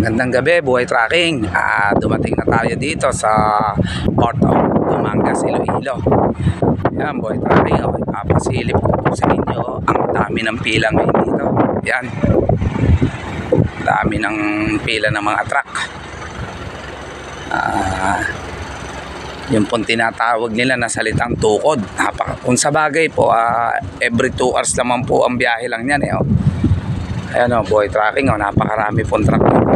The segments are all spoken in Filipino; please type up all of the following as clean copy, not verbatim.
Magandang gabi, buhay tracking. Dumating na tayo dito sa Port of Dumangas, Iloilo. Yan, buhay tracking. Papasilip ko po sa inyo ang dami ng pila ngayon dito. Yan. Dami ng pila ng mga truck. Yung pong tinatawag nila na salitang tukod. Kung sa bagay po, every 2 hours naman po ang biyahe lang yan. Ayan o, buhay tracking. Napakarami pong truck dito.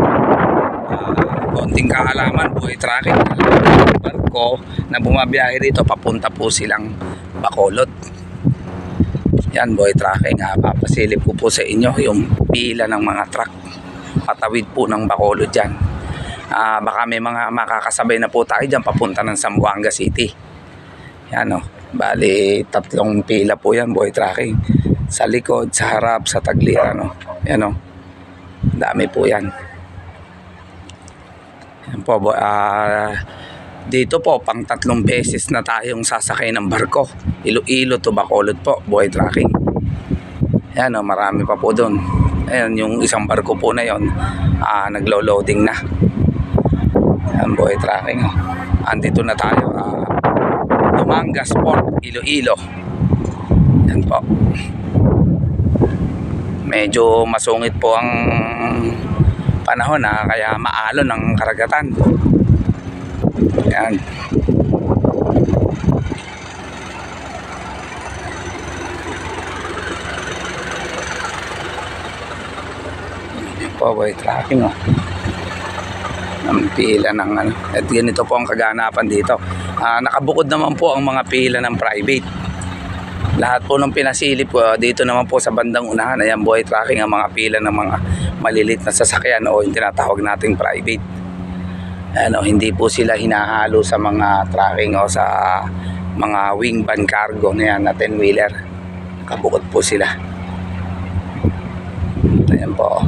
Konting kaalaman, buhay tracking. Barko na bumabiyahe rito, papunta po silang Bacolod. Yan, buhay tracking. Papasilip ko po sa inyo yung pila ng mga truck patawid po ng Bacolod dyan. Baka may mga makakasabay na po tayo dyan papunta ng Zamboanga City. Yan o, bali 3 pila po yan, buhay tracking. Sa likod, sa harap, sa tagliran o. Yan o, dami po yan. Yan po, dito po pang 3 beses na tayong sasakay ng barko. Iloilo to Bacolod po, buhay tracking. Yan o, marami pa po doon. Ayan, yung isang barko po na yon, naglo-loading na. Yan, buhay tracking o. Andito na tayo, Dumangas Port, Iloilo. Yan po. Medyo masungit po ang panahon, kaya maalon ang karagatan. Yan. Yan po, buhay tracking o. Ang pila ng ano. At ganito po ang kaganapan dito. Nakabukod naman po ang mga pila ng private. Lahat po ng pinasilip ko dito naman po sa bandang unahan, ayan, buhay tracking ang mga pila ng mga malilit na sasakyan o yung tinatawag nating private. Ayan, hindi po sila hinahalo sa mga tracking o sa mga wing van cargo na yan na 10-wheeler. Kabukod po sila. Ayan po.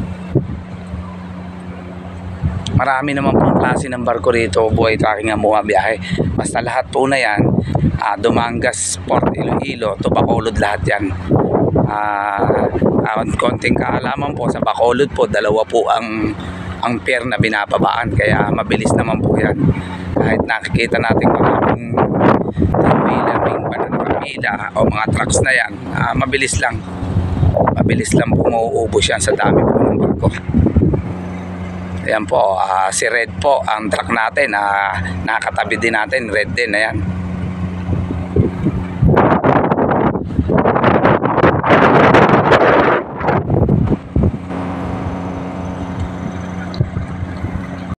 Marami naman pong klase ng barko rito, buhay tracking ang bumabiyahe. Basta lahat po na yan, Dumangas, Port Iloilo to Bacolod, lahat yan. Konting kaalaman po, sa Bacolod po, 2 po ang pier na binababaan, kaya mabilis naman po yan. Kahit nakikita natin maraming 10-wheeler, wing van na nakapila o mga trucks na yan, mabilis lang po mauubos yan sa dami po ng barko. Ayan po, si Red po ang truck natin, nakakatabi din natin, Red din, ayan.